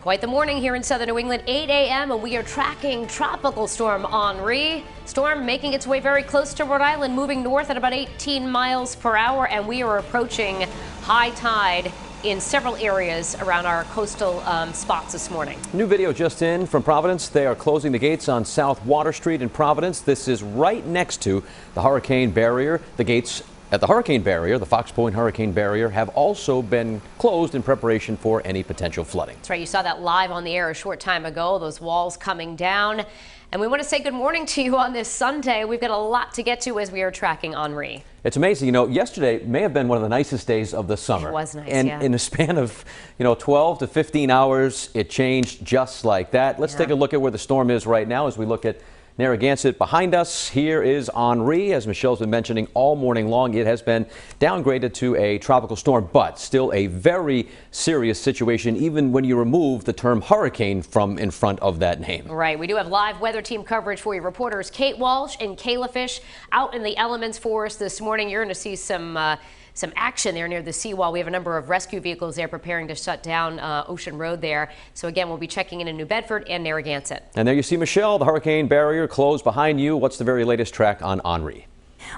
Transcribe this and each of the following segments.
Quite the morning here in southern New England, 8 a.m. and we are tracking Tropical Storm Henri. Storm making its way very close to Rhode Island, moving north at about 18 miles per hour, and we are approaching high tide in several areas around our coastal spots this morning. New video just in from Providence. They are closing the gates on South Water Street in Providence. This is right next to the hurricane barrier. The gates at the hurricane barrier, the Fox Point hurricane barrier, have also been closed in preparation for any potential flooding. That's right. You saw that live on the air a short time ago, those walls coming down. And we want to say good morning to you on this Sunday. We've got a lot to get to as we are tracking Henri. It's amazing. You know, yesterday may have been one of the nicest days of the summer. It was nice, and yeah. in a span of, 12 to 15 hours, it changed just like that. Let's take a look at where the storm is right now as we look at Narragansett behind us. Here is Henri. As Michelle's been mentioning all morning long, it has been downgraded to a tropical storm, but still a very serious situation, even when you remove the term hurricane from in front of that name. Right. We do have live weather team coverage for you. Reporters Kate Walsh and Kayla Fish out in the elements for us this morning. You're going to see some action there near the seawall. We have a number of rescue vehicles there preparing to shut down Ocean Road there. So again, we'll be checking in New Bedford and Narragansett. And there you see Michelle, the hurricane barrier closed behind you. What's the very latest track on Henri?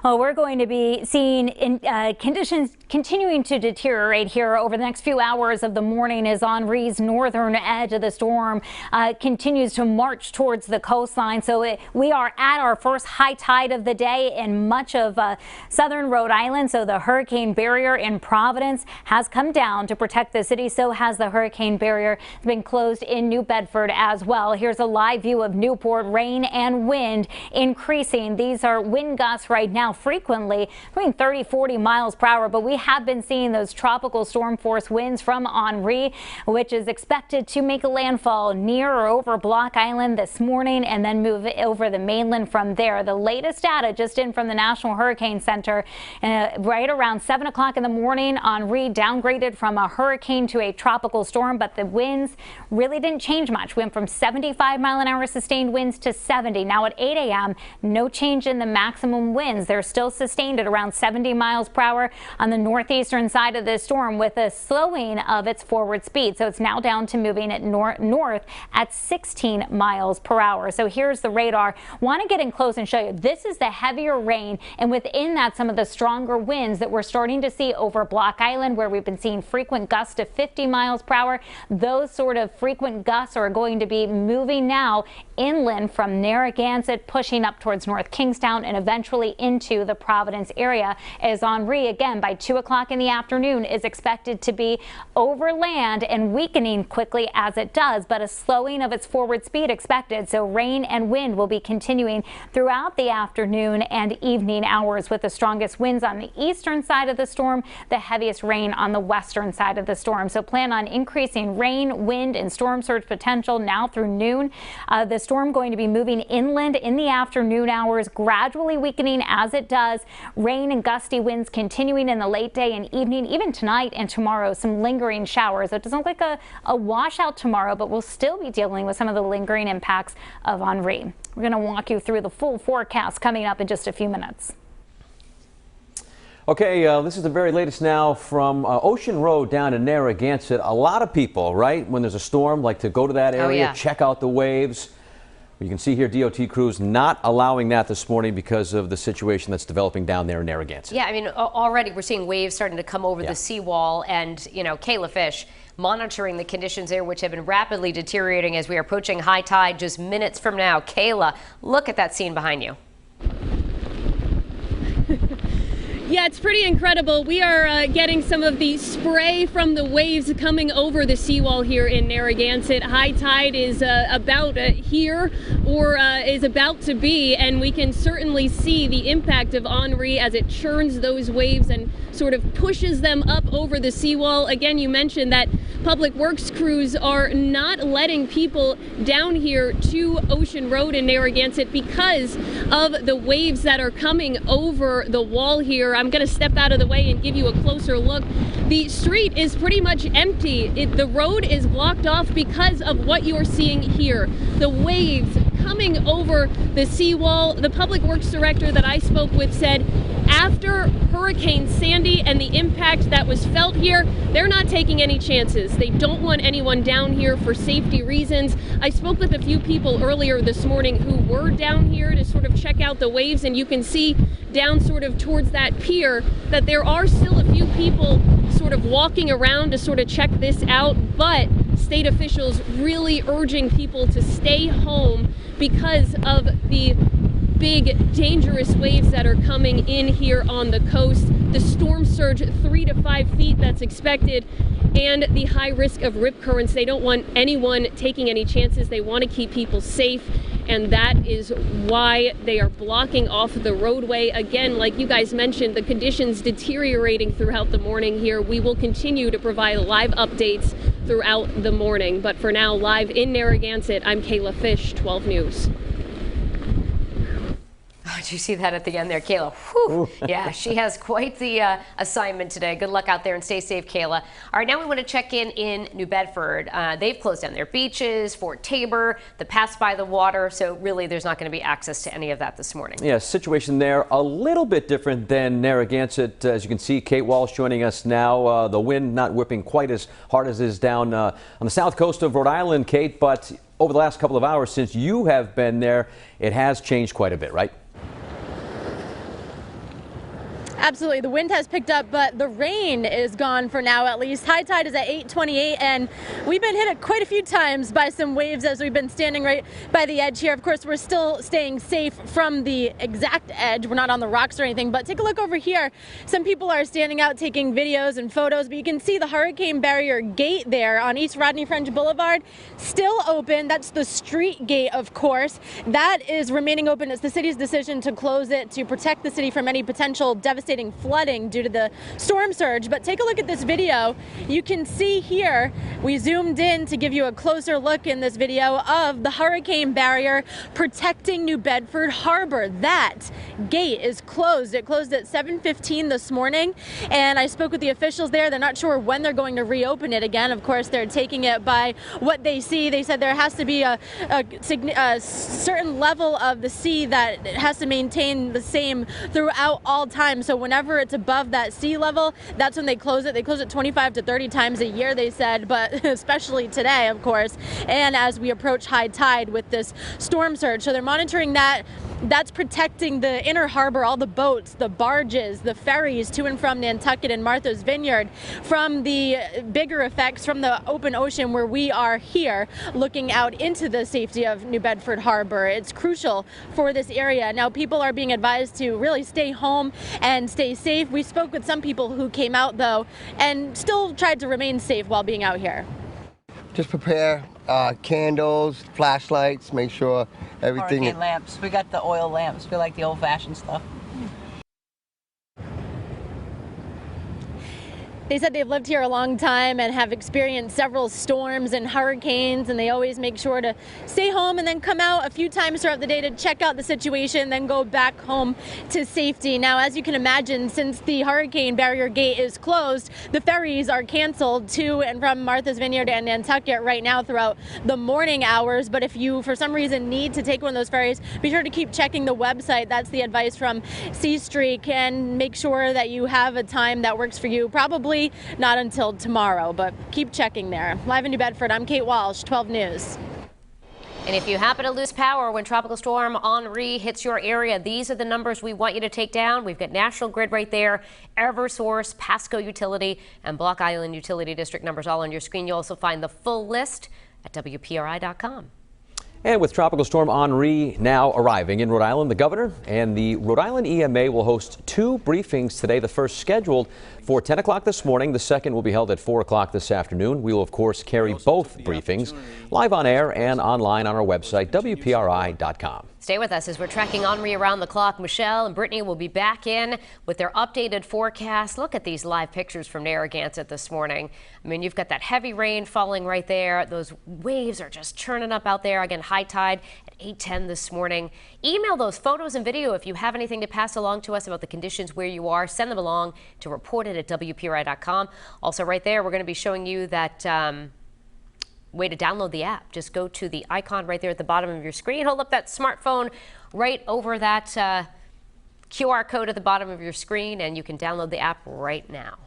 Well, we're going to be seeing conditions continuing to deteriorate here over the next few hours of the morning as Henri's northern edge of the storm continues to march towards the coastline. So we are at our first high tide of the day in much of southern Rhode Island. So the hurricane barrier in Providence has come down to protect the city. So has the hurricane barrier. It's been closed in New Bedford as well. Here's a live view of Newport. Rain and wind increasing. These are wind gusts right now, frequently between 30-40 miles per hour, but we have been seeing those tropical storm force winds from Henri, which is expected to make a landfall near or over Block Island this morning and then move over the mainland from there. The latest data just in from the National Hurricane Center, right around 7 o'clock in the morning, Henri downgraded from a hurricane to a tropical storm, but the winds really didn't change much. Went from 75-mile-an-hour sustained winds to 70. Now at 8 a.m., no change in the maximum winds. They're still sustained at around 70 miles per hour on the northeastern side of the storm, with a slowing of its forward speed. So it's now down to moving at north at 16 miles per hour. So here's the radar. Want to get in close and show you. This is the heavier rain, and within that, some of the stronger winds that we're starting to see over Block Island, where we've been seeing frequent gusts to 50 miles per hour. Those sort of frequent gusts are going to be moving now inland from Narragansett, pushing up towards North Kingstown and eventually into the Providence area, as Henri, again, by 2 o'clock in the afternoon is expected to be over land and weakening quickly as it does, but a slowing of its forward speed expected. So rain and wind will be continuing throughout the afternoon and evening hours, with the strongest winds on the eastern side of the storm, the heaviest rain on the western side of the storm. So plan on increasing rain, wind, and storm surge potential now through noon. The storm going to be moving inland in the afternoon hours, gradually weakening as it does. Rain and gusty winds continuing in the late day and evening, even tonight and tomorrow. Some lingering showers. It doesn't look like a washout tomorrow, but we'll still be dealing with some of the lingering impacts of Henri. We're going to walk you through the full forecast coming up in just a few minutes. Okay, this is the very latest now from Ocean Road down in Narragansett. A lot of people, right, when there's a storm, like to go to that area, check out the waves. You can see here DOT crews not allowing that this morning because of the situation that's developing down there in Narragansett. Yeah, I mean, already we're seeing waves starting to come over the seawall, and, Kayla Fish monitoring the conditions there, which have been rapidly deteriorating as we are approaching high tide just minutes from now. Kayla, look at that scene behind you. Yeah, it's pretty incredible. We are getting some of the spray from the waves coming over the seawall here in Narragansett. High tide is about here, or is about to be, and we can certainly see the impact of Henri as it churns those waves and sort of pushes them up over the seawall. Again, you mentioned that public works crews are not letting people down here to Ocean Road in Narragansett because of the waves that are coming over the wall here. I'm going to step out of the way and give you a closer look. The street is pretty much empty. The road is blocked off because of what you're seeing here. The waves coming over the seawall. The public works director that I spoke with said after Hurricane Sandy and the impact that was felt here, they're not taking any chances. They don't want anyone down here for safety reasons. I spoke with a few people earlier this morning who were down here to sort of check out the waves, and you can see down sort of towards that pier that there are still a few people sort of walking around to sort of check this out, but state officials really urging people to stay home because of the big dangerous waves that are coming in here on the coast, the storm surge 3 to 5 feet that's expected, and the high risk of rip currents. They don't want anyone taking any chances. They want to keep people safe, and that is why they are blocking off the roadway. Again, like you guys mentioned, the conditions deteriorating throughout the morning here. We will continue to provide live updates throughout the morning, but for now, live in Narragansett, I'm Kayla Fish, 12 News. Did you see that at the end there, Kayla? Whew. Yeah, she has quite the assignment today. Good luck out there and stay safe, Kayla. All right, now we want to check in New Bedford. They've closed down their beaches, Fort Tabor, the pass by the water, so really there's not going to be access to any of that this morning. Yeah, situation there a little bit different than Narragansett. As you can see, Kate Walsh joining us now. The wind not whipping quite as hard as it is down on the south coast of Rhode Island, Kate, but over the last couple of hours since you have been there, it has changed quite a bit, right? Absolutely. The wind has picked up, but the rain is gone for now, at least. High tide is at 8:28, and we've been hit quite a few times by some waves as we've been standing right by the edge here. Of course, we're still staying safe from the exact edge. We're not on the rocks or anything, but take a look over here. Some people are standing out taking videos and photos, but you can see the hurricane barrier gate there on East Rodney French Boulevard still open. That's the street gate, of course. That is remaining open. It's the city's decision to close it to protect the city from any potential devastating flooding due to the storm surge. But take a look at this video. You can see here, we zoomed in to give you a closer look in this video of the hurricane barrier protecting New Bedford Harbor. That gate is closed. It closed at 7:15 this morning, and I spoke with the officials there. They're not sure when they're going to reopen it again. Of course, they're taking it by what they see. They said there has to be a certain level of the sea that it has to maintain the same throughout all time. So whenever it's above that sea level, that's when they close it. They close it 25 to 30 times a year, they said, but especially today, of course, and as we approach high tide with this storm surge. So they're monitoring that. That's protecting the inner harbor, all the boats, the barges, the ferries to and from Nantucket and Martha's Vineyard from the bigger effects from the open ocean where we are here looking out into the safety of New Bedford Harbor. It's crucial for this area. Now, people are being advised to really stay home and stay safe. We spoke with some people who came out, though, and still tried to remain safe while being out here. Just prepare candles, flashlights, make sure everything. Hurricane lamps. We got the oil lamps. We like the old-fashioned stuff. They said they've lived here a long time and have experienced several storms and hurricanes, and they always make sure to stay home and then come out a few times throughout the day to check out the situation, then go back home to safety. Now, as you can imagine, since the hurricane barrier gate is closed, the ferries are canceled to and from Martha's Vineyard and Nantucket right now throughout the morning hours. But if you, for some reason, need to take one of those ferries, be sure to keep checking the website. That's the advice from Sea Streak, and make sure that you have a time that works for you. Probably not until tomorrow, but keep checking there. Live in New Bedford, I'm Kate Walsh, 12 News. And if you happen to lose power when Tropical Storm Henri hits your area, these are the numbers we want you to take down. We've got National Grid right there, Eversource, Pasco Utility, and Block Island Utility District numbers all on your screen. You'll also find the full list at WPRI.com. And with Tropical Storm Henri now arriving in Rhode Island, the governor and the Rhode Island EMA will host two briefings today. The first scheduled for 10 o'clock this morning. The second will be held at 4 o'clock this afternoon. We will, of course, carry both briefings live on air and online on our website, WPRI.com. Stay with us as we're tracking Henri around the clock. Michelle and Brittany will be back in with their updated forecast. Look at these live pictures from Narragansett this morning. I mean, you've got that heavy rain falling right there. Those waves are just churning up out there. Again, high tide at 8:10 this morning. Email those photos and video if you have anything to pass along to us about the conditions where you are. Send them along to reportit@WPRI.com. Also right there, we're going to be showing you that way to download the app. Just go to the icon right there at the bottom of your screen. Hold up that smartphone right over that QR code at the bottom of your screen, and you can download the app right now.